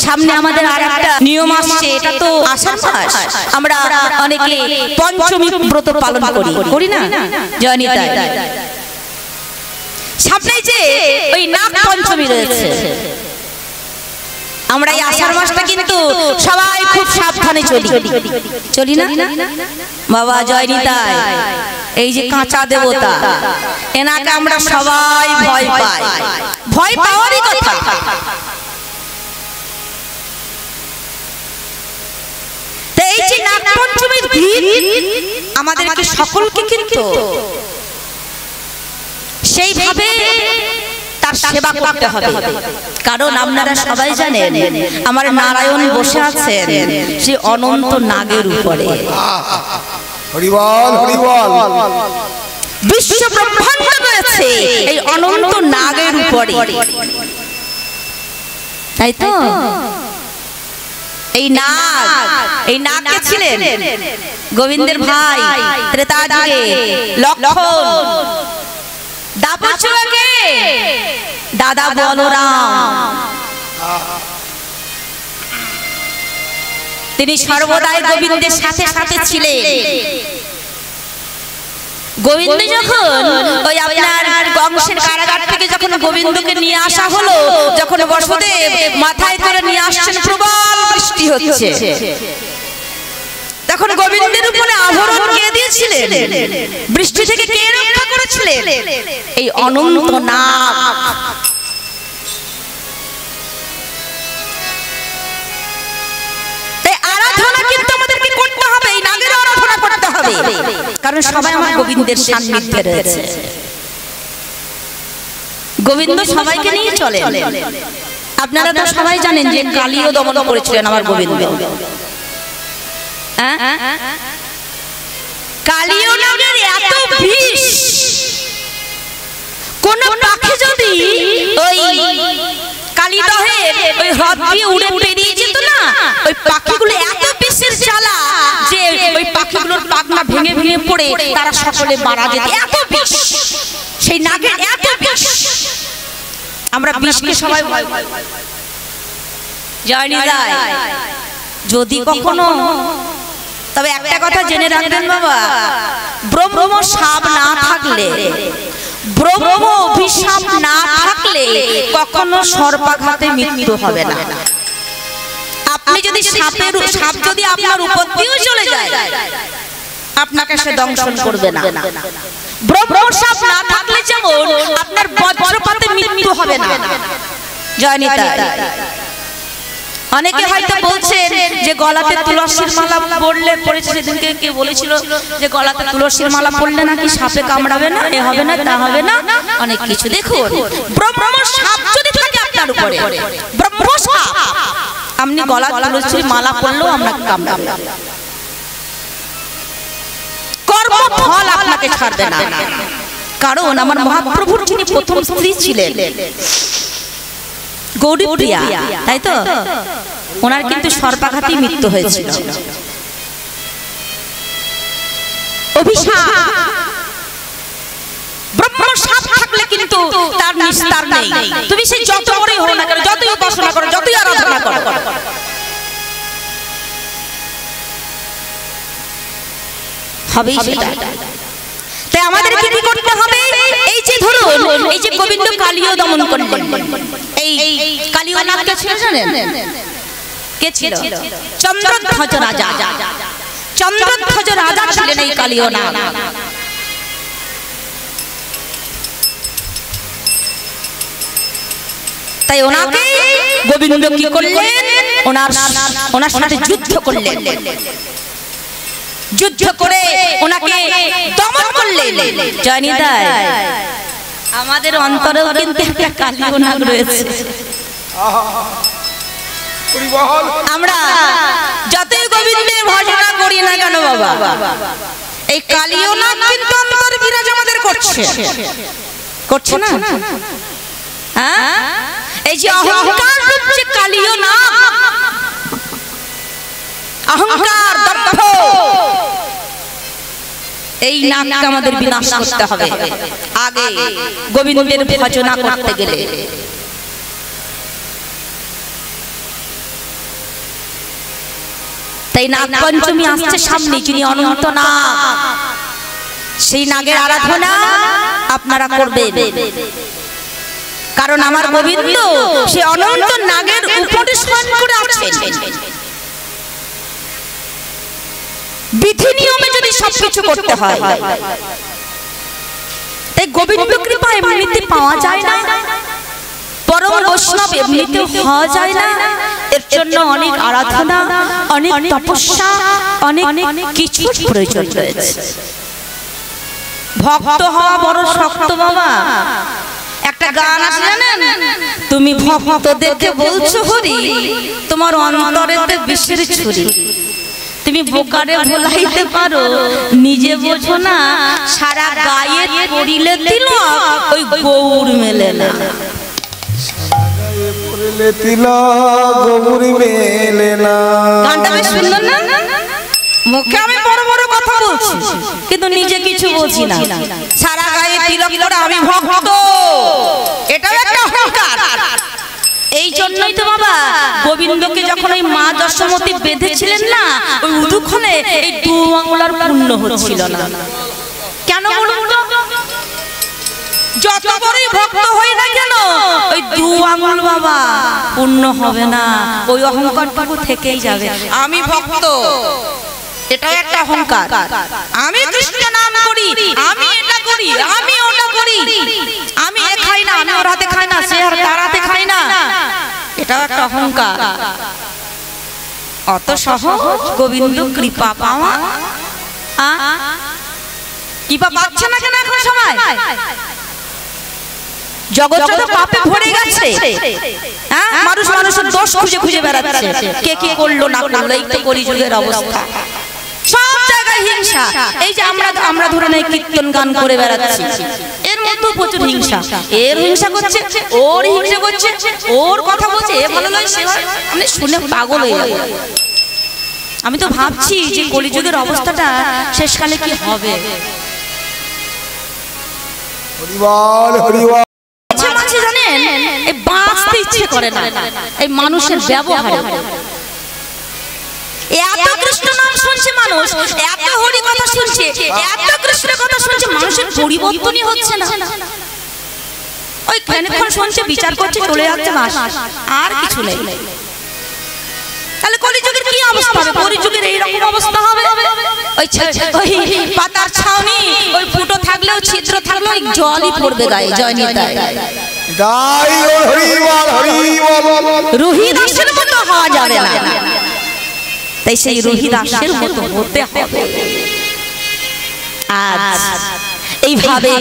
সামনে আমাদের আরেকটা নিয়ম আসছে, এটা তো আষাঢ় মাস, আমরা অনেকে পঞ্চমী ব্রত পালন করি না জয়নিতাই। সামনে যে ওই নাগ পঞ্চমী রয়েছে, আমরা এই আষাঢ় মাসটা কিন্তু সবাই খুব সাবধানে চলি না বাবা জয়নিতাই। এই যে কাঁচা দেবতা, এনাকে আমরা সবাই ভয় পাই, ভয় পাওয়ারই কথা। এই যে নাগ পঞ্চমীর দিন আমাদেরকে সকলকে কিন্তু সেইভাবে তার সেবা করতে হবে, কারণ আপনারা সবাই জানেন আমার নারায়ণ বসে আছেন সে অনন্ত নাগের উপরে। বিশ্ব ব্রহ্মাণ্ড রয়েছে এই অনন্ত নাগের উপরে, তাই তো? এই নাগ কে ছিলেন? গোবিন্দের ভাই ত্রেতা যুগে লক্ষণ, দাপর যুগে দাদা বলরাম। তিনি সর্বদাই গোবিন্দের সাথে সাথে ছিলেন। গোবিন্দ যখন ওই আপনার কংসের কারাগার থেকে যখন গোবিন্দকে নিয়ে আসা হলো, যখন বসুদেব মাথায় করে নিয়ে আসছেন, প্রবল বৃষ্টি হচ্ছে, তখন গোবিন্দের উপরে আভরণ কে দিয়েছিলেন? বৃষ্টি থেকে কে রক্ষা করেছিলেন? এই অনন্ত নাগ। এই আরাধনা কিন্তু আমাদেরকে করতে হবে, এই নাগের আরাধনা করতে হবে, কারণ সবাই আমার গোবিন্দের সান্নিধ্যে রয়েছে। গোবিন্দ সবাইকে নিয়ে চলে। আপনারা তো সবাই জানেন যে কালীও দমন করেছিলেন আমার গোবিন্দ। কালীয় নাগের এত বিষ, কোন পাখি যদি ওই কালীদহের ওই হ্রদ দিয়ে উড়ে বেরিয়ে যেত না, ওই পাখিগুলো এত বিষের জ্বালা যে ওই পাখিগুলোর পাখনা ভেঙে ভেঙে পড়ে তারা সকলে মারা যেত। এত বিষ সেই নাগের, এত বিষ। আমরা বিষকে সবাই ভয় পাই। জয়নিতাই, যদি কখনো, তবে একটা কথা জেনে রাখবেন বাবা, ব্রহ্ম সাপ না থাকলে, ব্রহ্ম অভিশাপ না থাকলে কখনো সর্পাঘাতে মৃত্যু হবে না। আপনি যদি সাপ যদি আপনার উপর দিয়েও চলে যায়, আপনাকে সে দংশন করবে না। ব্রহ্ম সাপ না থাকলে যেমন আপনার বজ্রপাতে মৃত্যু হবে না। জয়নিতাই, অনেকে হয়তো বলছেন যে গলাতে তুলসীর মালা পড়েছে, সেদিনকে কে বলেছিল যে গলাতে তুলসীর মালা পড়লে নাকি সাপে কামড়াবে না, এ হবে না, তা হবে না, অনেক কিছু। দেখুন, ব্রহ্ম সাপ যদি থাকে আপনার উপরে, ব্রহ্ম সাপ, আপনি গলাতে তুলসীর মালা পড়লেও আপনাকে কামড়াবে না। কর্মফল আপনাকে ছাড়বে না, কারণ আমার মহাপ্রভুর যিনি প্রথম স্ত্রী ছিলেন গৌরীপ্রিয়া, তাই তো? ওনার কিন্তু সর্পাঘাতেই মৃত্যু হয়েছিল। অভিশাপ, ব্রহ্ম সাপ থাকলে কিন্তু তার নিস্তার নেই। তুমি সেই যত বড়ই হও না কেন, যতই উপাসনা করো, যতই আরাধনা করো, হবেই সেটা। তাই আমাদেরকে কি করতে হবে? এই যে ধরুন, এই যে গোবিন্দ কালীয় দমন করলেন, এই কালীয় নাগ কে ছিল জানেন? কে ছিল? চন্দ্রধ্বজ রাজা। চন্দ্রধ্বজ রাজা ছিলেন এই কালীয় নাগ। তাই ওনাকে গোবিন্দ কি করলেন? ওনার সাথে যুদ্ধ করলেন, যুদ্ধ করে ওনাকে দমন করলেন। জয়নিতাই, আমাদের অন্তরেও কিন্তু একটা কালীয় নাগ রয়েছে। আমরা যতই গোবিন্দের ভজনা করি না কেন বাবা, এই কালীয় নাগ কিন্তু অন্তর বিরাজ আমাদের করছে না? হ্যাঁ, এই যে অহংকার হচ্ছে কালীয় নাগ, অহংকার, দম্ভ, এই নাগকে আমাদের বিনাশ করতে হবে। আগে গোবিন্দের ভজনা করতে গেলে তাই নাগ পঞ্চমী আসছে সামনে, যিনি অনন্ত নাগ, সেই নাগের আরাধনা আপনারা করবেন। কারণ আমার গোবিন্দ সে অনন্ত নাগের উপরে শয়ন করে আছেন। বিধি নিয়মে যদি সবকিছু করতে হয়, তাই গোবিন্দ কৃপা এমনিতে পাওয়া যায় না, পরম বৈষ্ণব এমনিতে হওয়া যায় না। এর জন্য অনেক আরাধনা, অনেক তপস্যা, অনেক কিছুর প্রয়োজন রয়েছে। ভক্ত হওয়া বড় শক্ত বাবা। একটা গান আছে জানেন, তুমি ভক্তদেরকে বলছো হরি, তোমার অন্তরেতে বিষের ছুরি। তুমি বোকারে ভোলাইতে পারো, নিজে বোঝো না, সারা গায়ে পড়িলে তিলক ওই গৌর মেলে না। গানটা বেশ সুন্দর না? মুখে আমি বড় বড় কথা বলছি, কিন্তু নিজে কিছু বলছি না। সারা গায়ে তিলক করে আমি ভক্ত, এটাও একটা অহংকার। এই জন্যই তো বাবা গোবিন্দকে যখন ওই মা দশমতী বেঁধেছিলেন না, ওই উদুক্ষণে এই দু আঙুলার পূর্ণ হচ্ছিল না। কেন বলুন তো? যত বড়ই ভক্ত হয়ে না কেন, ওই দু আঙুল বাবা পূর্ণ হবে না, ওই অহংকারটুকু থেকেই যাবে। আমি ভক্ত, এটাও একটা অহংকার। আমি কৃষ্ণ নাম করি, আমি এটা করি, আমি ওটা করি, আমি এ খাই না, আমি ওর হাতে খাই না, সে আর তার হাতে খাই না, এটাও একটা অহংকার। অত সহজ গোবিন্দ কৃপা পাওয়া। কৃপা পাচ্ছে না কেন এখন সবাই? জগৎ তো পাপে ভরে গেছে। মানুষ মানুষের দোষ খুঁজে খুঁজে বেড়াচ্ছে, কে কি করলো না করলো, এই তো কলিযুগের অবস্থা। সব জায়গায় হিংসা। এই যে আমরা ধরে নেই কীর্তন গান করে বেড়াচ্ছি, এর মধ্যে প্রচুর হিংসা। এর হিংসা করছে, ওর হিংসা করছে, ওর কথা বলছে, এ ভালো নয় সে ভালো, আমি শুনে পাগল হয়ে যাব। আমি তো ভাবছি যে কলিযুগের অবস্থাটা শেষকালে কি হবে। মাঝে জানেন এই বাঁচতে ইচ্ছে করে না এই মানুষের ব্যবহারে। এত কৃষ্ণ নাম শুনছে মানুষ, এত হরি কথা শুনছে, এত কৃষ্ণের কথা শুনছে, মানুষের পরিবর্তনই হচ্ছে না। ওই খানিকক্ষণ শুনছে, বিচার করছে, চলে যাচ্ছে, বাস, আর কিছু নেই। তাহলে কলিযুগের কি অবস্থা হবে? কলিযুগের এইরকম অবস্থা হবে। ওই পাতার ছাউনি, ওই ফুটো থাকলেও ছিদ্র থাকলেও ওই জলই পড়বে গায়ে। জয় নিতাই। রোহিদাসের মতো হওয়া যাবে না, তাই সেই রোহিদাসের মতো হতে হবে। আজ এইভাবে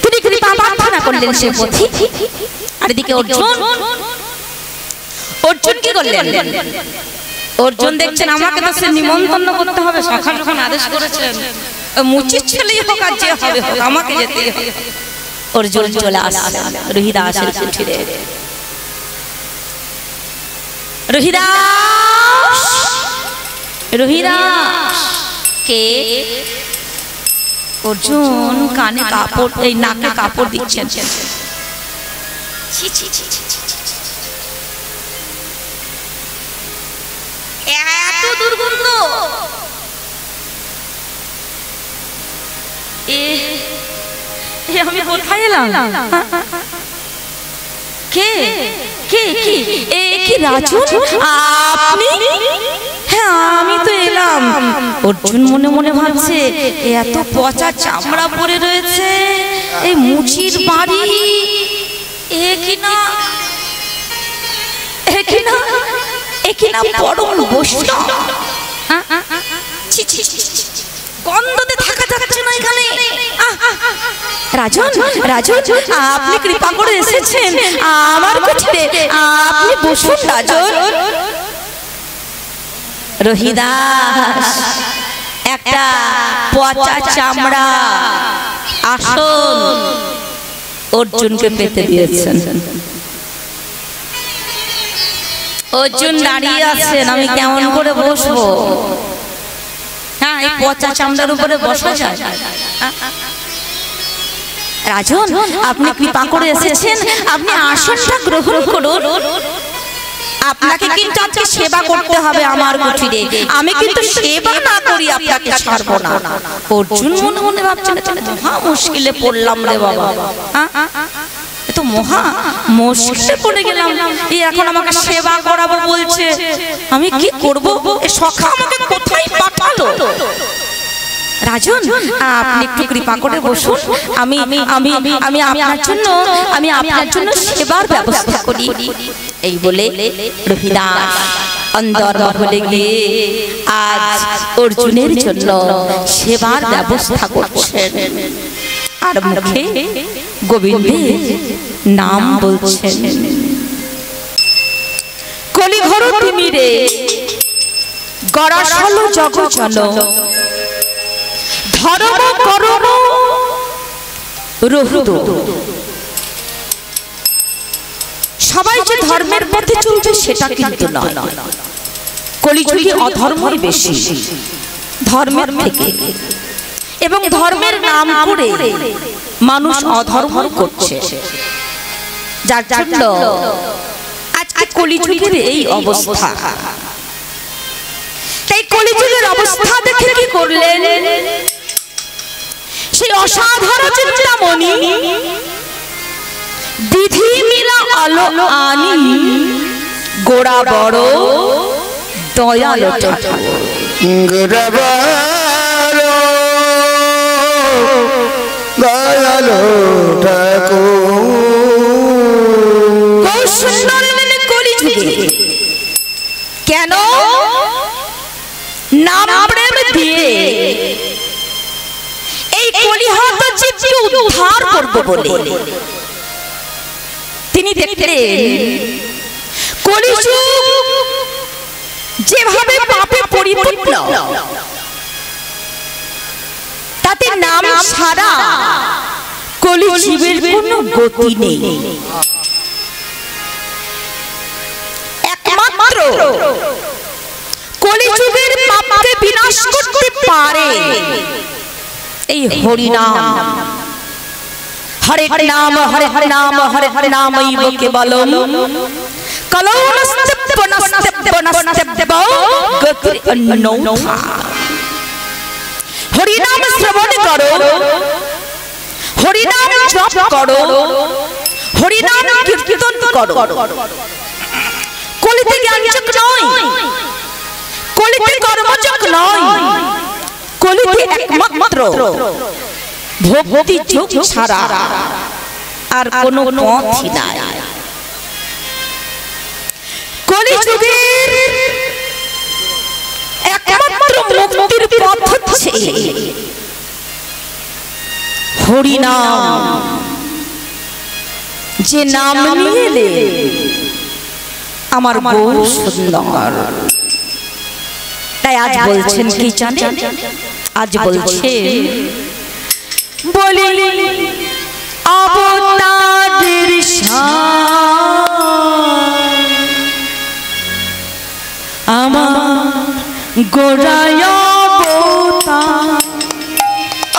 তিনি কৃপা প্রার্থনা করলেন সে পথি। আর এদিকে অর্জুন কি করলেন? অর্জুন দেখছেন আমাকে তো সে নিমন্ত্রণ করতে হবে, সকাল যখন আদেশ করেছেন, মুচির ছেলেই হোক আর যে হবে হোক, আমাকে যেতে হবে। অর্জুন চলে আসছে রোহিদাসের কুঠিরে। রোহিদাস কে? অর্জুন কানে কাপড়, এই নাকে কাপড় দিচ্ছেন। এত দুর্গন্ধ! আমি কোথায় এলাম? কে কে কি? কি রাজু আপনি? হ্যাঁ আমি তো এলাম। অর্জুন মনে মনে ভাবছে এত পচা চামড়া পরে রয়েছে, এই মুচির বাড়ি, এ কিনা পরম বৈষ্ণব। গন্ধতে থাকা যাচ্ছে না এখানে। রাজন আপনি কৃপা করে এসেছেন আমার কুঠিরে, আপনি বসুন রাজন। রোহিদাস একটা পচা চামড়া আসন অর্জুনকে পেতে দিয়েছেন। অর্জুন দাঁড়িয়ে আছেন, আমি কেমন করে বসবো? হ্যাঁ, এই পচা চামড়ার উপরে বসা যায়? রাজন আপনি কৃপা করে এসেছেন, আপনি আসনটা গ্রহণ করুন। আপনাকে কিন্তু আজকে সেবা করতে হবে আমার কুঠিরে। আমি কিন্তু সেবা না করি আপনাকে ছাড়বো না। অর্জুন মনে মনে ভাবছেন মহা মুশকিলে পড়লাম রে বাবা, তো মহা মুশকিলে পড়ে গেলাম। এই এখন আমাকে সেবা করাবো বলছে, আমি কি করব? সখা আমাকে কোথায় পাঠালো? রাজন, আপনি একটু কৃপা করে বসুন, আমি আপনার জন্য সেবার ব্যবস্থা করি। এই বলে রবিদাস অন্দর মহলে গিয়ে আজ অর্জুনের জন্য সেবার ব্যবস্থা করছেন, আর মুখে গোবিন্দের নাম বলছেন। কলিঘর তিমিরে গড়াসল জগচল, ধর্ম করম রহুদ। সবাই যে ধর্মের পথে চলছে সেটা কিন্তু নয়। কলিযুগে অধর্মই বেশি ধর্মের থেকে, এবং ধর্মের নাম করে মানুষ অধর্ম করছে, যার জন্য আজকে কলিযুগের এই অবস্থা। তাই কলিযুগের অবস্থা দেখে কি করলেন? সেই অসাধারণ চিন্তামণি বিধি মিলা আলো আনি গোড়া বড় দয়ালু ঠাকুর। গোড়া বড় দয়ালু ঠাকুর। কলিযুগে কেন নাম প্রেম দিয়ে এই কলিহত জীবকে উদ্ধার করব বলে তিনি দেখলেন কলিযুগ যেভাবে পাপে পরিপূর্ণ, তাতে নাম ছাড়া কলিযুগের কোনো গতি নেই। একমাত্র কলিযুগের পাপকে বিনাশ করতে পারে এই হরি নাম। হরে নাম হরে হরে নাম হরে হরে নামৈব কেবলম কলৌনস্তব্ধ গতির অন্যথা। হরি নাম শ্রবণ করো, হরি নাম জপ করো, হরি নাম কীর্তন করো। কলিতে জ্ঞানযোগ নয়, কলিতে কর্মযোগ নয়, কলিতে একমাত্র ভক্তি যোগ ছাড়া আর কোনো পথই নাই। কলিযুগের একমাত্র মুক্তির পথ হচ্ছে হরি নাম। যে নাম নিয়ে আমার বহু সুন্দর। তাই আজ বলছেন কি জানেন? আজ বলছে বলি অবতারের আমার গোড়ায় অবতার,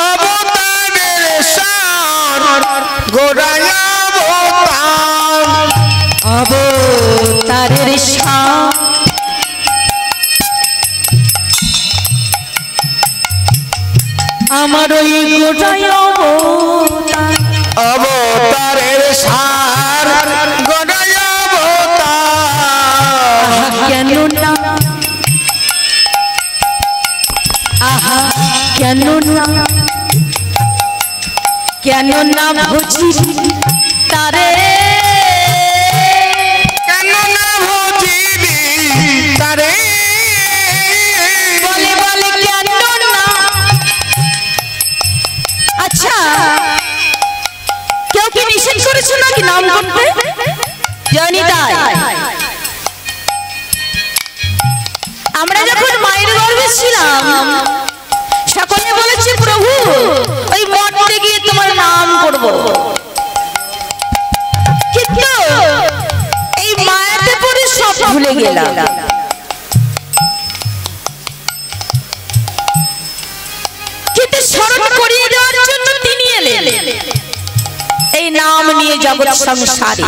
অবতারের সার গোড়ায় অবতার, অবতারের সার আমার ওই গোড়ায় অবতার, অবতারের সার গোড়ায় অবতার। কেন না আহা কেন না, কেন না বুঝি তারে, কেন না বুঝিবি তারে, বলে বলে কেন না। আচ্ছা কেউ কি নিষেধ করেছে নাকি নাম করতে? জানি তাই আমরা যখন মায়ের গর্ভে ছিলাম সকলে বলেছে প্রভু ওই মঠে গিয়ে তোমার নাম করব, কিন্তু এই মায়াতে পড়ে সব ভুলে গেলাম। কিন্তু স্মরণ করিয়ে দেওয়ার জন্য তিনি এলেন এই নাম নিয়ে জগৎ সংসারে।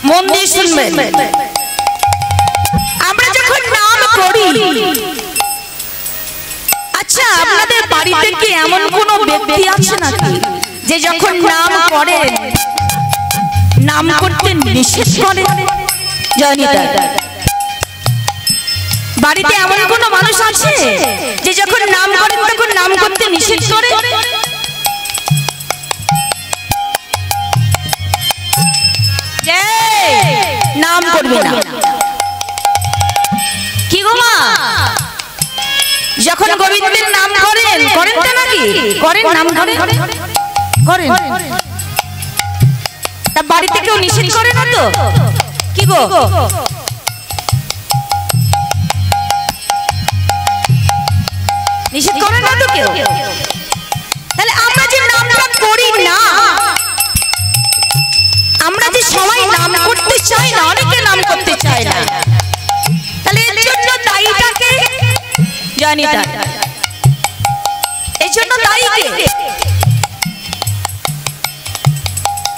মন দিয়ে শুনবেন। আমরা যখন নাম করি, আচ্ছা আপনাদের বাড়িতে কি এমন কোন ব্যক্তি আছে নাকি যে যখন নাম করেন নাম করতে নিষেধ করে? জানি না, বাড়িতে এমন কোন মানুষ আছে যে যখন নাম করেন তখন নাম করতে নিষেধ করে? নাম করবে না। কি গো মা, যখন গোবিন্দের নাম করেন করেন তো নাকি? করেন, নাম করেন করেন। তা বাড়িতে কেউ নিষেধ করে না তো? কি গো, নিষেধ করে না তো কেউ? তাহলে আমরা যে নামটা করি না, আমরা যে সবাই নাম করতে চাই না, অনেকে নাম করতে চায় না, তাহলে এর জন্য দায়ীটাকে জানি না, এই জন্য দায়ী কে?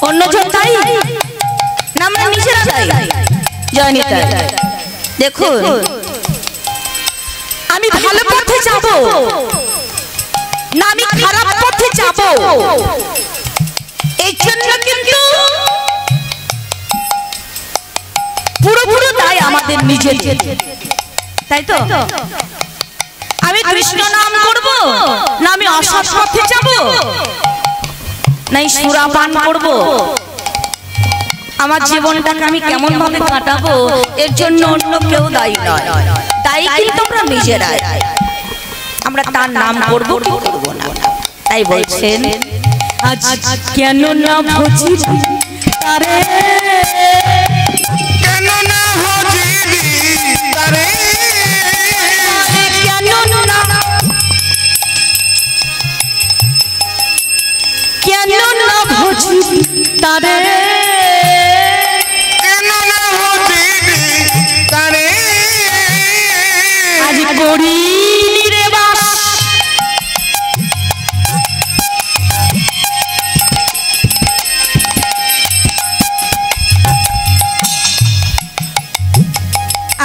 অন্যজন দায়ী না আমরা নিজেরা দায়ী? জানি না। দেখুন, আমি ভালো পথে যাব না আমি খারাপ পথে যাব, এই জন্য কিন্তু পুরো দায় আমাদের নিজের, তাই তো? আমি কৃষ্ণ নাম করব না আমি অসৎ পথে যাব, নাই সুরাপান করব, আমার জীবনটাকে আমি কেমন ভাবে কাটাবো, এর জন্য অন্য কেউ দায়ী নয়। দায়ী কিন্তু আমরা নিজেরাই। আমরা তার নাম করব কি করব না, তাই বলছেন আজ কেন না ভজি তারে, কেন না ভজিবি তারে, কেন না, কেন না ভজি তারে, কেন না ভজিবি তারে, আজ করি রে বাস,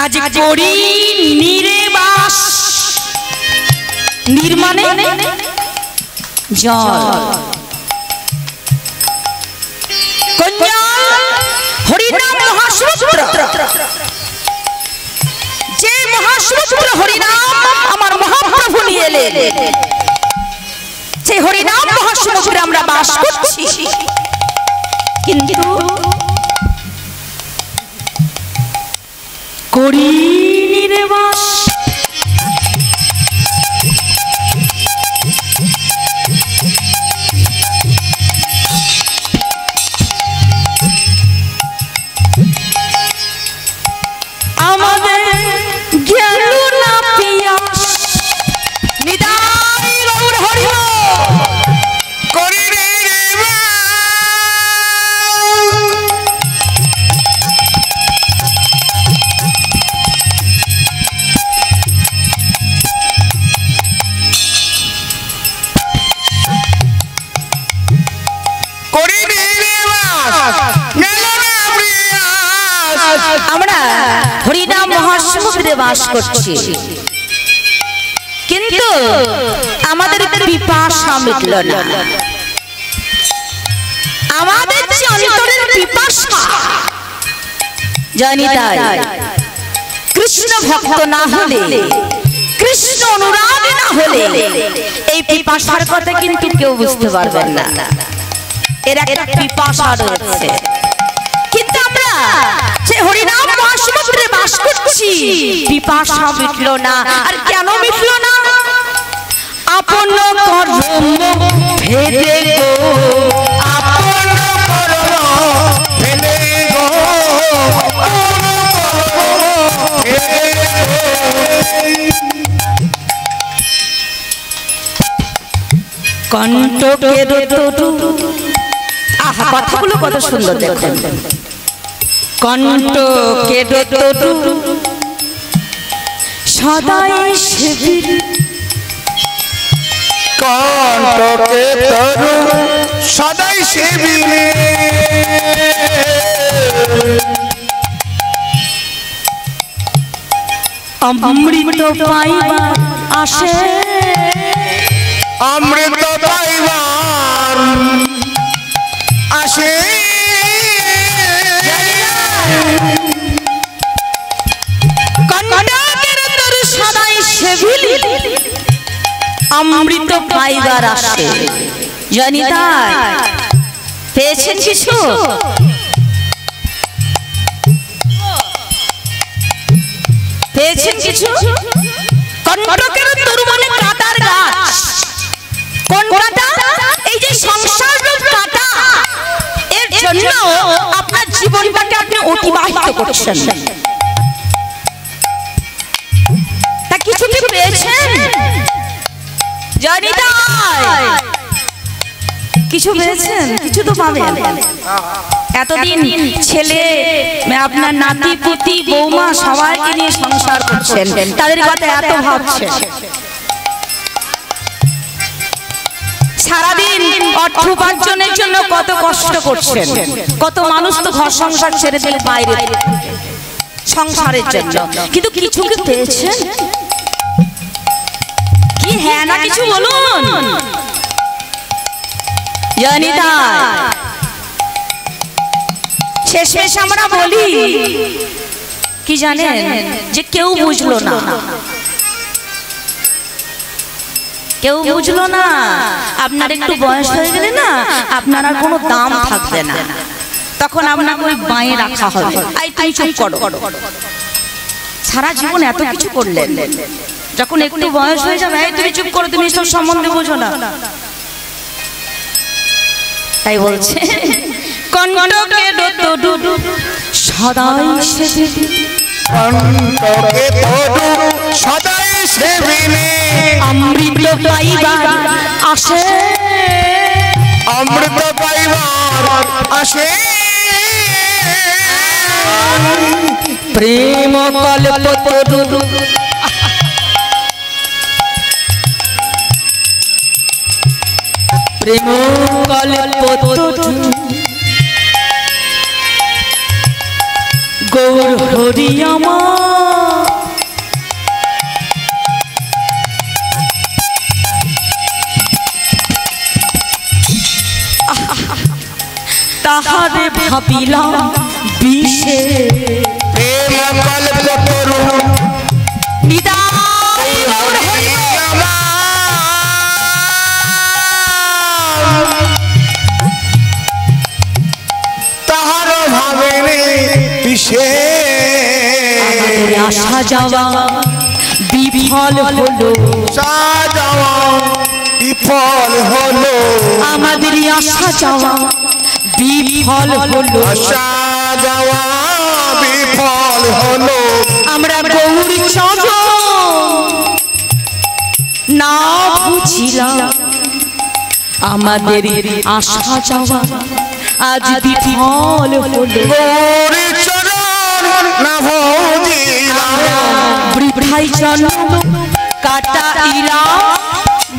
আজ করি নিরে বাস, নির্মাণে জল কন্যা হরিনাম মহাসূত্র, যে মহাসূত্র হরিনাম আমার মহাপ্রভু নিয়ে এলেন, যে হরিনাম মহাসূত্রে আমরা বাস করছি, কিন্তু করিনি রে বাস, আমাদের গেল না পিয়াস, নিদাই গৌর হরি করি রে রে করি রে রে গেল না প্রিয়াস, আমরা হরিনাম মহাসমুদ্রে বাস করছি, কিন্তু আমাদের পিপাসা মিটল না, আমাদের যে অন্তরের পিপাসা, জানি তাই কৃষ্ণ ভক্ত না হলে, কৃষ্ণ অনুরাগী না হলে এই পিপাসার কথা কিন্তু কেউ বুঝতে পারবেন না। এর একটা পিপাসা রয়েছে, কিন্তু আমরা যে হরিনাম মহাসমুদ্রে বাস করছি, পিপাসা মিটল না। আর কেন মিটল না? আপন কর্ম ভেদে গো, আপন কর্ম ফেলে গো, কণ্ঠকের তরু, আহা কথাগুলো কত সুন্দর দেখুন, কণ্ঠকের তরু সদাই শিবির, কণ্ঠকে তরু সদাই শিবিরে, অমৃত পাইবার আসে, অমৃত পাইবার আসে, কণ্টকের তরু সদাই সেবিলি অমৃত পাইবার আসে। জানি তাই পেয়েছেন কিছু? পেয়েছেন কিছু? কণ্টকের তরু মানে কাঁটার গাছ। কোন কাঁটা? এই যে সংসার রূপ কাঁটা, এর জন্য আপনার জীবনটাকে আপনি অতিবাহিত করছেন। তা কিছু কি পেয়েছেন? জানি তাই কিছু পেয়েছেন? কিছু তো পাবেন। এতদিন ছেলে, আপনার নাতি পুতি বৌমা সবাইকে নিয়ে সংসার করছেন, তাদের কথা এত ভাবছেন। সারাদিন অর্থ উপার্জনের জন্য কত কষ্ট করছেন, কত মানুষ তো ঘর সংসার ছেড়ে দিয়ে বাইরে সংসারের জন্য, কিন্তু কিছু কি পেয়েছেন? কি হ্যাঁ না কিছু বলুন। জানি তাই শেষমেশ আমরা বলি কি জানেন, যে কেউ বুঝলো না, কেউ বুঝলো না। আপনার একটু বয়স হয়ে গেলে না, আপনার আর কোনো দাম থাকবে না, তখন আপনাকে ওই বাঁয়ে রাখা হবে। আই তুই চুপ করো, সারা জীবন এত কিছু করলেন, যখন একটু বয়স হয়ে যাবে এই তুমি চুপ করো, তুমি সব সম্বন্ধে বোঝো না। তাই বলছে কণ্টকের তরু সদাই সেবিলি, কণ্টকের তরু সদাই সেবিলি অমৃত পাইবার আসে, অমৃত পাইবার আসে, প্রেম কল্পতরু প্রেম কল্পতরু গৌর হরি আমার, তাহারে ভাবিলাম বিষে, প্রেম কল্পতরু নিতাই গৌর হরি তাহার ভাবেনি পিছে, আসা যাওয়া বিফল হলো, সাজাওয়া বিফল হলো, আমাদের আসা যাওয়া বিফল হলো, আসা যাওয়া বিফল হলো, আমরা গৌরী চরণ না বুঝিলাম, আমাদের আসা যাওয়া আজ বিফল হলো, গৌরী চরণ না ভজিলাম, বৃথাই জন্ম কাটাইলাম,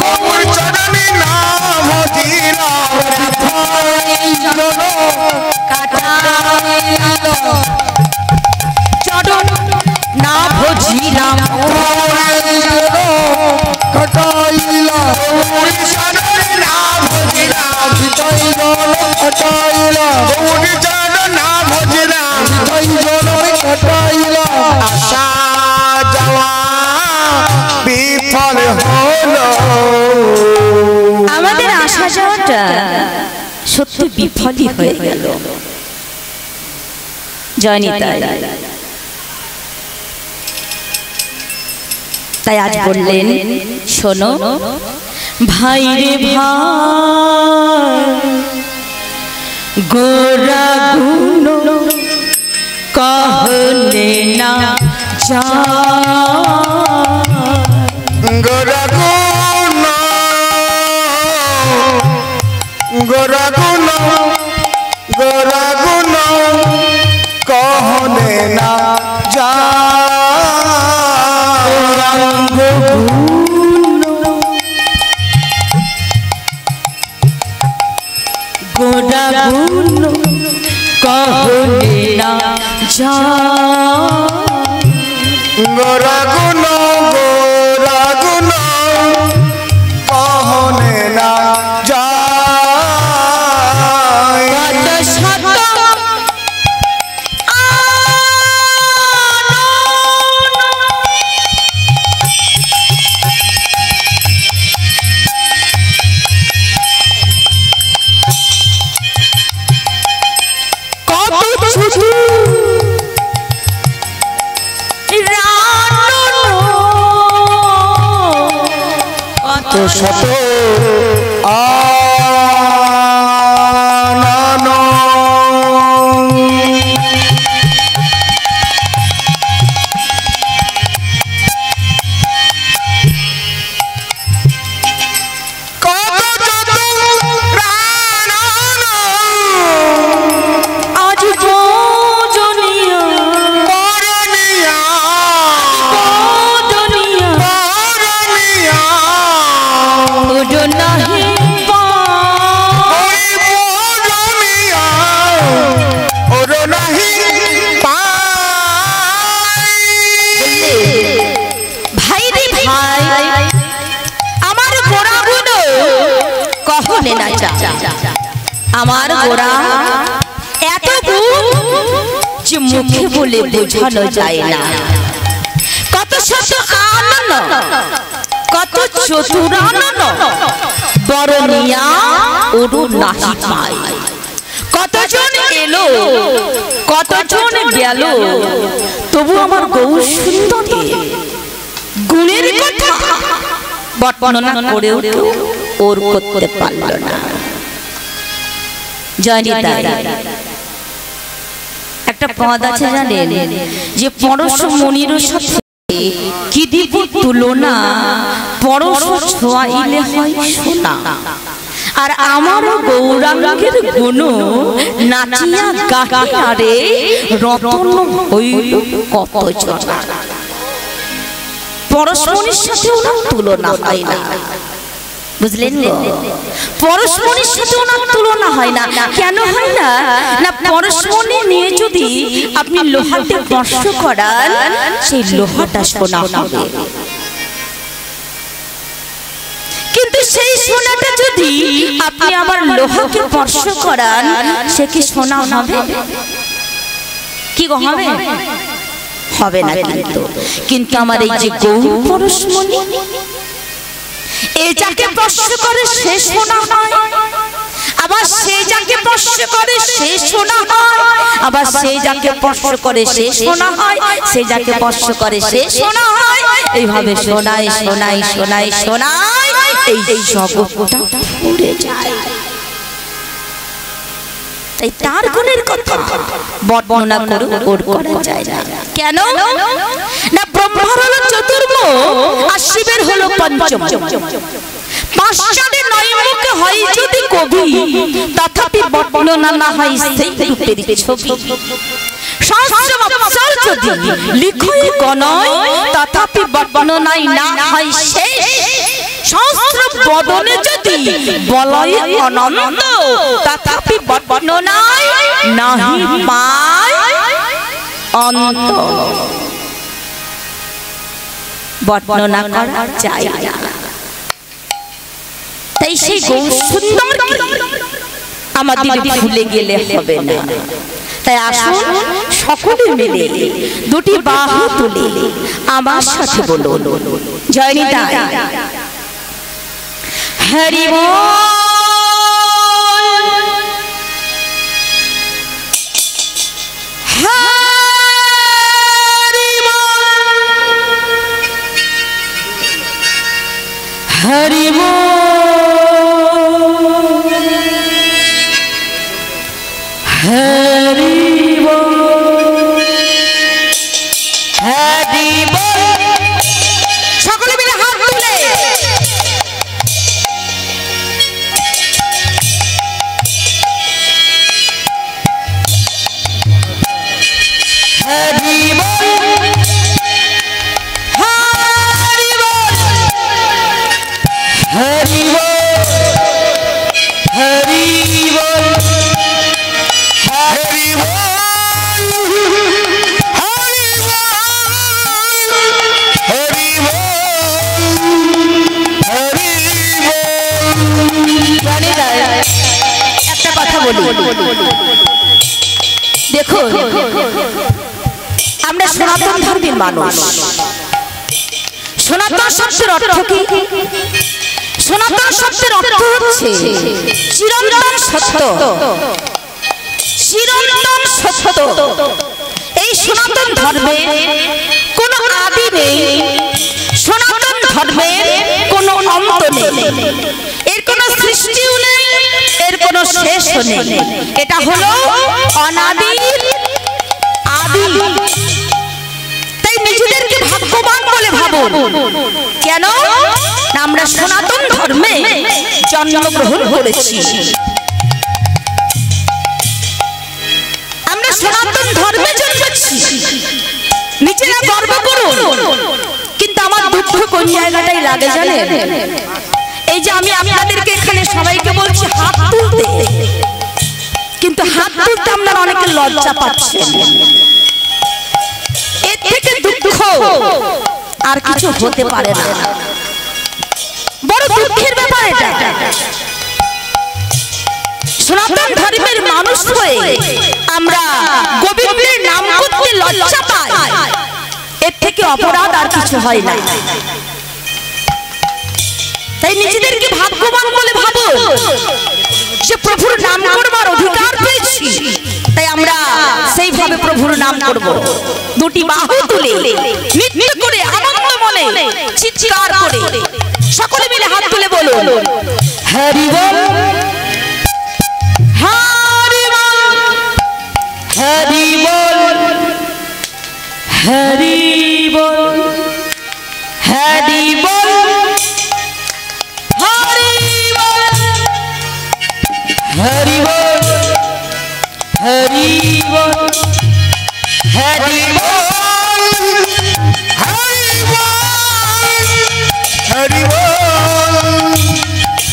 গৌরী চরণে না ভজিলাম, চরণ না ভজিলাম, কটাইলাম, গৌরী চরণে না ভজিলাম, কটাইলাম, গৌরী চরণ না ভজিলাম, কটাইলাম, আসা যাওয়া বিফল হলো, আমাদের আসা যাওয়াটা সত্যি বিফলই হয়ে গেল। জানি তাই আজ বললেন, শোনো ভাই রে ভাই, গোরা গুণ कहने ना जा গোরাগুণ গোরাগুণ গোরাগুণ कहने ना जा गोरागुण कहने ना जा গোরাগুণ গোরাগুণ কহনে না যায় শত আনন আজ ভোজনিয়া করনিয়া ভোজনিয়া করনিয়া ওডো নাহি ওই ভোজনিয়া ওর নাহি পাই ভাই রে ভাই আমার গোড়াগুলো কখনে না যা আমার গোড়া এত গুণ যে মুখে বলে বোঝানো যায় না কত শত আনন্দ কত চতুরানন বরনিয়া ওরু নাহি পাই কতজন এলো কতজন গেল তবু আমার গৌর সুন্দরী গুণের কথা বর্ণনা করেও ওর করতে পারল না জানি তাই একটা পদ আছে জানেন যে পরশ মনির সাথে কি দিব তুলনা পরশ ছোঁয়াইলে হয় সোনা আর আমার গৌরাঙ্গের গুণ নাচিয়া গাহিয়া রে রতন হইল কত জনা পরশ মনির সাথে ওনার তুলনা হয় না বুঝলেন পরশমণির সাথে ওনার তুলনা হয় না কেন হয় না না পরশমণি নিয়ে যদি আপনি লোহাতে স্পর্শ করান সেই লোহাটা সোনা হবে কিন্তু সেই সোনাটা যদি আপনি আবার লোহাকে স্পর্শ করান সে কি সোনা হবে কি গো হবে হবে না কিন্তু আমার এই যে গৌর পরশমণি এই যাকে স্পর্শ করে সে সোনা হয় আবার সে যাকে স্পর্শ করে সে সোনা হয় আবার সে যাকে স্পর্শ করে সে সোনা হয় সে যাকে স্পর্শ করে সে সোনা হয় এইভাবে সোনায় সোনায় সোনায় সোনায় এই জগৎটা উড়ে যায় এই তার গুণের কথা বর্ণনা করে ওর করা যায় না কেন না ব্রহ্মার হলো চতুর্মুখ আর শিবের হলো পঞ্চম পাঁচজনের নয় মুখে হয় যদি কবি তথাপি বর্ণনা না হয় সেই রূপের ছবি সহস্র বৎসর যদি লিখই গণয় তথাপি বর্ণনায় না হয় শেষ সহস্র বদনে যদি বলয় অনন্ত তথাপি বর্ণনায় নাহি পায় অন্ত বর্ণনা করা যায় না তাই সেই গৌর সুন্দর আমাদের ভুলে গেলে হবে না তাই আসুন সকলে মিলে দুটি বাহু তুলে আমার সাথে বলুন জয় নিতাই হরি বল হরি বল হরি বল হরি বল সকলে মিলে হাত তুলে হরি বল হরি বল হরি বল হরি দেখো আমরা সনাতন ধর্মের মানুষ। সনাতন শব্দের অর্থ কি? সনাতন শব্দের অর্থ হচ্ছে চিরন্তন সত্য। চিরন্তন সত্য। এই সনাতন ধর্মের কোনো আদি নেই, সনাতন ধর্মের কোনো অন্ত নেই, এর কোনো সৃষ্টিও নেই, এর কোনো শেষও নেই। এটা হলো অনাদি আদি। তাই নিজেদেরকে ভাগ্যবান বলে ভাবুন। কেন? আমরা সনাতন ধর্মে জন্মগ্রহণ করেছি। আমরা সনাতন ধর্মে জন্মেছি, নিজেরা গর্ব করুন। কিন্তু আমার দুঃখ কোন জায়গাটাই লাগে জানেন? এই যে আমি আপনাদেরকে এখানে সবাইকে বলছি হাত তুলতে, কিন্তু হাত তুলতে আপনারা অনেকে লজ্জা পাচ্ছেন। এর থেকে দুঃখ আর কিছু হতে পারে না। বড় দুঃখের ব্যাপার এটা। সনাতন ধর্মের মানুষ হয়ে আমরা গোবিন্দের নাম করতে লজ্জা পাই, এর থেকে অপরাধ আর কিছু হয় না। তাই নিজেদেরকে ভাগ্যবান বলে ভাবো যে প্রভুর নাম করবার অধিকার পেয়েছি। তাই আমরা সেইভাবে প্রভুর নাম করব। দুটি বাহু তুলে নৃত্য করে আনন্দ মনে চিৎকার করে সকলে মিলে হাত তুলে বলুন হরি বল, হরি বল, হরি বল, হরি বল, হরি বল, হরি বল, হরি বল, হরি বল, হরি বল, হরি বল,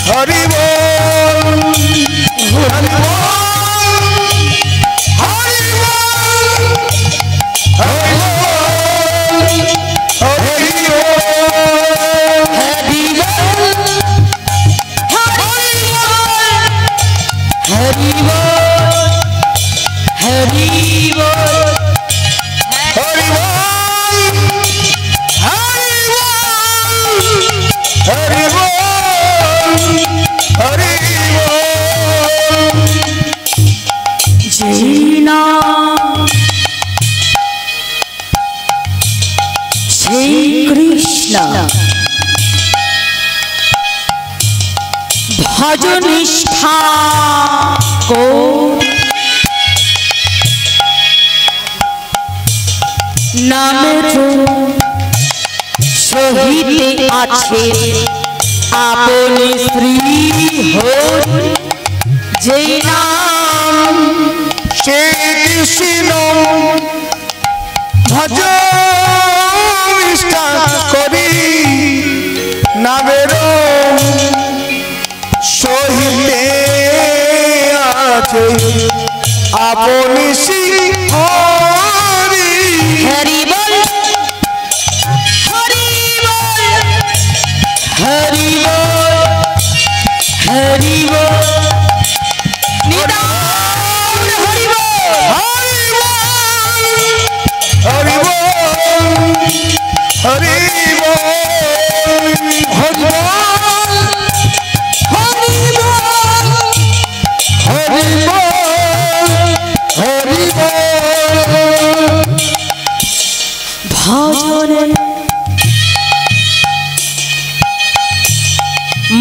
হরি বল, হরি বল, হরি ভজনিষ্ঠা কো নামের সহিতে আছে আপনি শ্রী হরি, যে নাম শ্রী কৃষ্ণ ভজ নিষ্ঠা করি নামের সহিতে আছে আপনি শ্রী হরি। হরি বল, হরি বল, হরি বল, হরি বল, নিদান হরি বল, হরি বল, হরি বল, হরি বল, হরি বল, হরি বল, হরি বল। ভজনে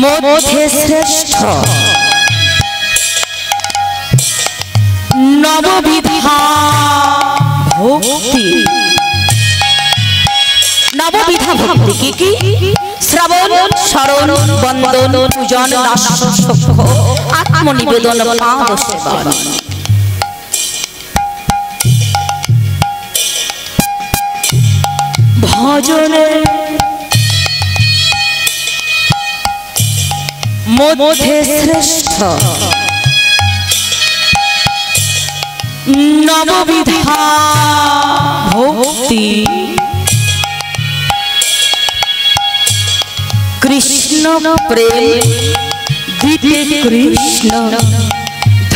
মধ্যে শ্রেষ্ঠ নববিধা ভক্তি। নববিধা ভক্তি কি কি? শ্রবণ, শরণ, বন্দন, পূজন, দাস্য, সখ্য, আত্মনিবেদন, পাদ সেবন। ভজনে মধ্যে শ্রেষ্ঠ নববিধা ভক্তি। কৃষ্ণ প্রেম দিতে কৃষ্ণ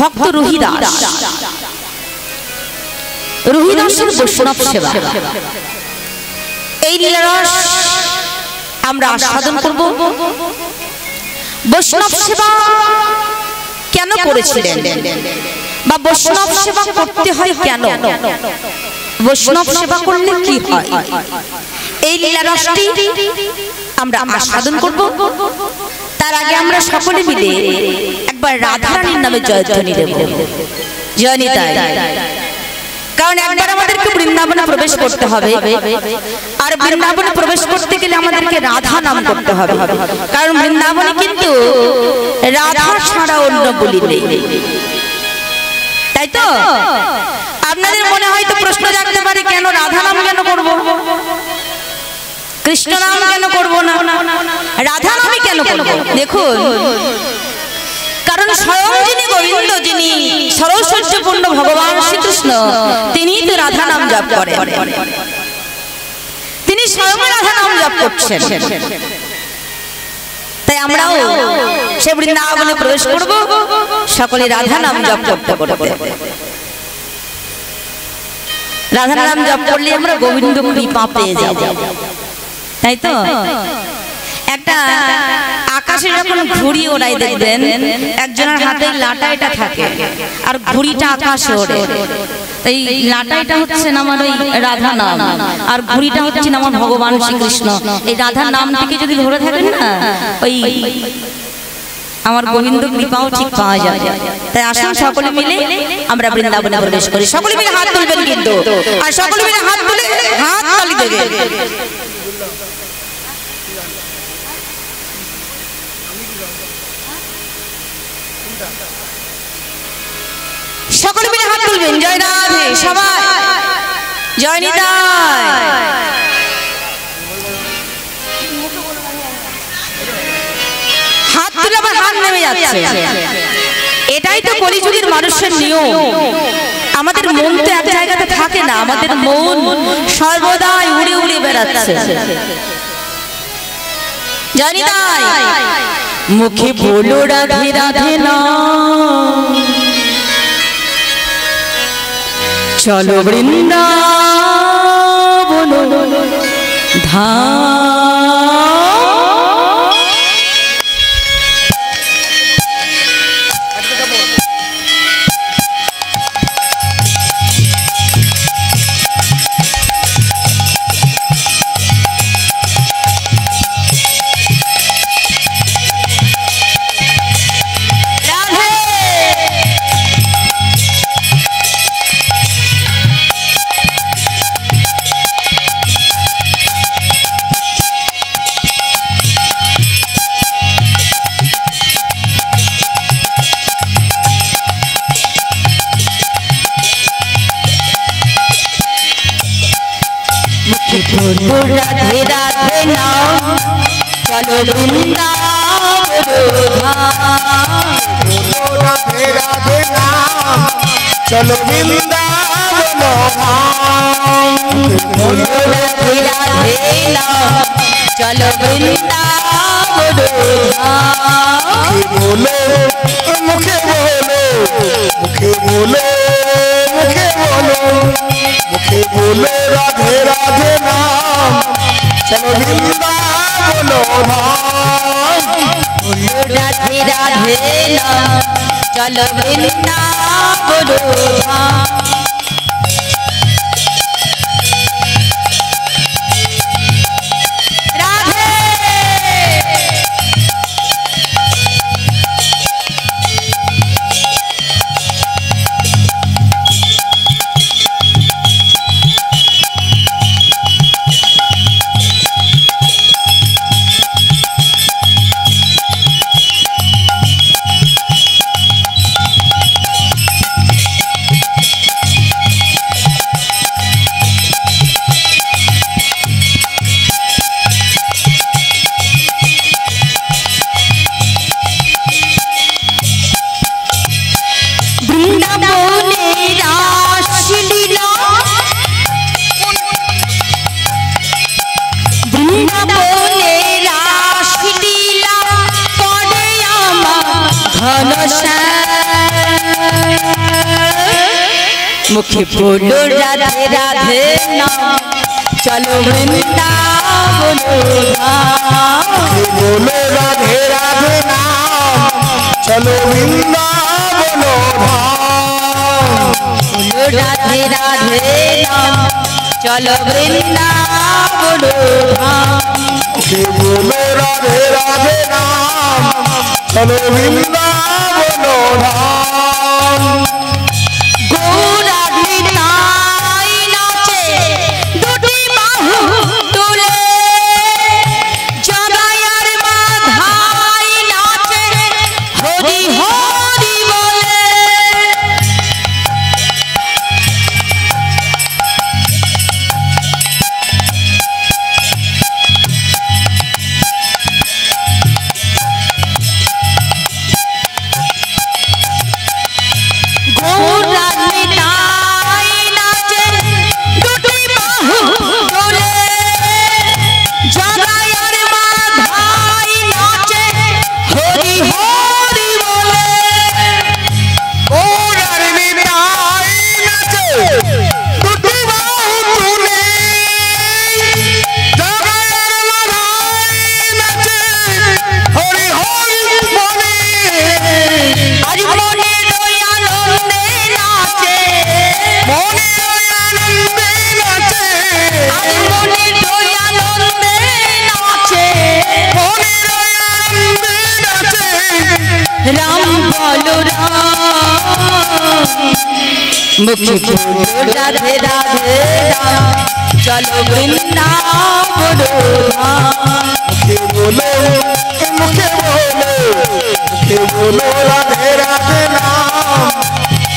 ভক্ত রুহিদাস, রুহিদাসের বৈষ্ণব সেবা, এই লীলারস আমরা আস্বাদন করব। বৈষ্ণব সেবা কেন করেছিলেন বা বৈষ্ণব সেবা করতে হয় কেন, বৈষ্ণব সেবা করলে কি হয়, এই লীলারসটি আমরা আস্বাদন করব। তার আগে আমরা সকলে মিলে একবার রাধারানীর নামে জয়ধ্বনি দেব, জয় নিতাই। কারণ একবার আমাদেরকে বৃন্দাবনে প্রবেশ করতে হবে, আর বৃন্দাবনে প্রবেশ করতে গেলে আমাদেরকে রাধা নাম করতে হবে। কারণ বৃন্দাবনে কিন্তু রাধা ছাড়া অন্য বলি নেই, তাই তো? আপনাদের মনে হয়তো প্রশ্ন জাগতে পারে, কেন রাধা নাম কেন করব, কৃষ্ণ নাম কেন করব না, রাধা নামই কেন করব? দেখুন, কারণ স্বয়ং যিনি গোবিন্দ, যিনি সরস্বতীপূর্ণ ভগবান শ্রীকৃষ্ণ, তিনি তো রাধা নাম জপ করেন, তিনি স্বয়ং রাধা নাম জপ করছেন। তাই আমরাও সে বৃন্দাবনে প্রবেশ করব সকলে রাধা নাম জপ করতে করতে। রাধা নাম জপ করলে আমরা গোবিন্দ কৃপা পেয়ে যাব, তাই তো? একটা আকাশে যখন ঘুড়ি ওড়াই দেখবেন, একজনের হাতে লাটাইটা থাকে আর ঘুড়িটা আকাশে ওড়ে। এই লাটাইটা হচ্ছে আমার ওই রাধা নাম, আর ঘুড়িটা হচ্ছে আমার ভগবান শ্রীকৃষ্ণ। এই রাধার নাম থেকে যদি ধরে থাকেন না, ওই আমার গোবিন্দ কৃপাও ঠিক পাওয়া যায়। তাই আসুন সকলে মিলে আমরা বৃন্দাবনে প্রবেশ করি। সকলে মিলে হাত তুলবেন কিন্তু, আর সকলে মিলে হাত তুলে হাত তালি দেবেন। সকলে মিলে হাত তুলবেন, জয় রাধে, সবাই জয় নিতাই। হাত তুলে আবার হাত নেমে যাচ্ছে, এটাই তো কলিযুগের মানুষের নিয়ম। আমাদের মন তো এক জায়গাতে থাকে না, আমাদের মন সর্বদাই উড়ে উড়ে বেড়াচ্ছে। জয় নিতাই। মুখে বলো রাধে রাধে না, চলো বৃন্দাবন ধাম। রাধে রাধে নাম, চলো বৃন্দাবন ধাম। রাধে রাধে নাম, চলো বৃন্দাবন ধাম। রাধে রাধে নাম, চলো বৃন্দাবন ধাম। বলো মুখে বলো, মুখে বলো, মুখে বলো, মুখে বলো রাধে রাধে নাম, চলো বৃন্দাবন ধাম। রাধে রাধে নাম, চলো বৃন্দাবন ধাম। मुखे बोलो राधे राधे नाम चलो वृंदावन धाम। बोलो राधे राधे नाम चलो वृंदावन धाम। बोलो राधे राधे नाम चलो वृंदावन धाम। बोलो राधे राधे नाम चलो वृंदावन धाम। गोराधे नाई नाचे दुटी बाहु तुले जगायार माधाई नाचे हरि हरि बोले। गोराधे नाई नाचे दुटी बाहु तुले जगायार माधाई नाचे हरि हरि बोले। गोराधे नाई नाचे दुटी बाहु तुले जगायार माधाई नाचे हरि हरि बोले। आज मने दयानंदे नाचे मने आनंदे नाचे आज मने दयानंदे नाचे मने आनंदे नाचे। राम बोलो राम मुखे बोलो राधे राधे राम चलो वृंदावन धाम। मुखे बोलो राधे राधे नाम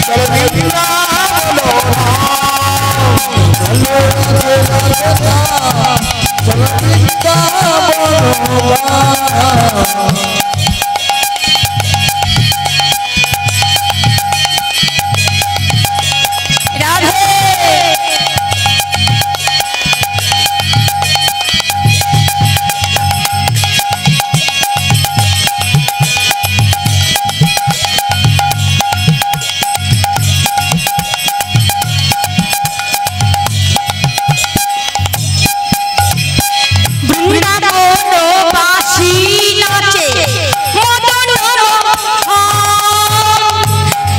चल वृंदावन धाम। चलो राधे राधे नाम चल वृंदावन धाम। राधे वृंदावन बासी नाचे मदन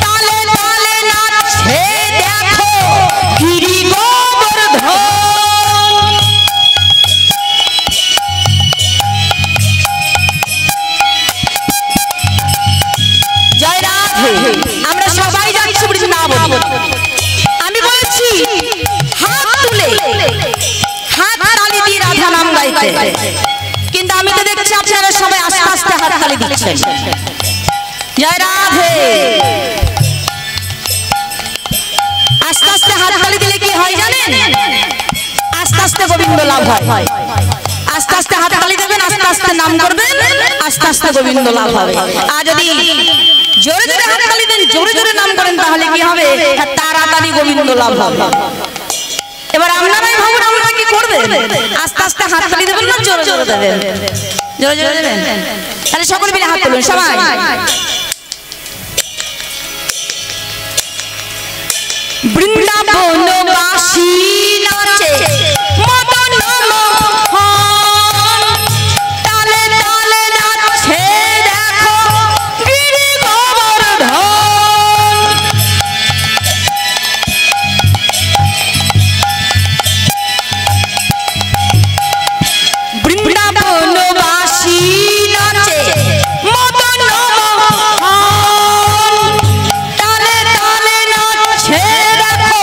ताले ताले नाचे देखो गिरि गोवर्धन। জয় রাধে। আমরা সবাই যাচ্ছি বৃন্দাবন। আমি বলছি হাত তুলে হাত তালি দিয়ে রাধা নাম গাইতে, কিন্তু আমি তো দেখছি আপনারা সবাই আস্তে আস্তে হাত তালি দিচ্ছেন। জয় রাধে। আস্তে আস্তে হাত তালি দিলে কি হয় জানেন? আস্তে আস্তে গোবিন্দ লাভ হয়। আস্তে আস্তে হাত তালি দেবেন, আস্তে আস্তে নাম করবেন, আস্তে আস্তে গোবিন্দ লাভ হবে। আর যদি জোরে জোরে হাত তালি দেন, জোরে জোরে নাম করেন, তাহলে কি হবে? তাড়াতাড়ি গোবিন্দ লাভ হবে। এবার আপনারাই ভাবুন আপনারা কি করবেন? আস্তে আস্তে হাত তালি দেবেন না জোরে জোরে দেবেন? জোরে জোরে দেবেন। তাহলে সকলে মিলে হাত তুলুন সবাই। বৃন্দাবন বাসী নাচে মদন মোহন তালে তালে নাচে দেখো গিরি গোবর্ধন। বৃন্দাবন বাসী নাচে মদন মোহন তালে তালে নাচে দেখো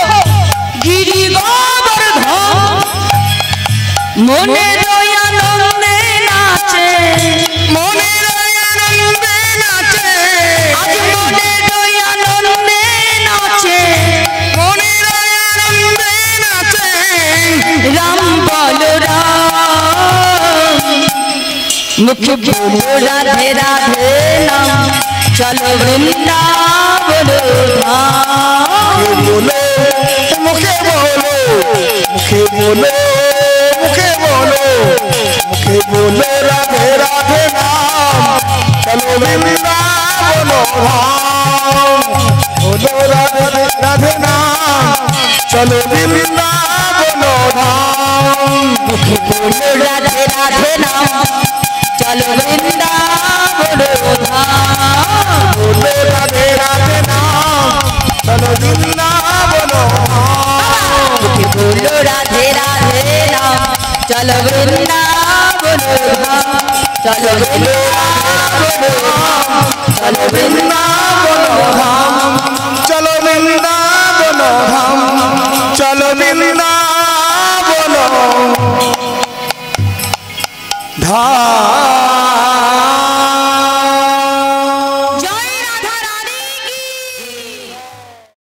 গিরি গোবর্ধন। মনে দয়ানন্দে নাচে মনে আনন্দে নাচে আজ মনে দয়ানন্দে নাচে মনে আনন্দে নাচে। রাম বলো রাম মুখে बोलो राधे राधे नाम चलो वृंदावन धाम। बोलो मुखे बोलो मुखे बोलो मुखे बोलो मुखे बोलो राधे राधे नाम चलो वृंदावन धाम। बोलो राधे राधे नाम চলো বৃন্দাবন ধাম মুখে বলো রাধে রাধে নাম চলো বৃন্দাবন ধাম বলো রাধে রাধে নাম চলো বৃন্দাবন ধাম মুখে বলো রাধে রাধে নাম চলো বৃন্দাবন ধাম চলো বৃন্দাবন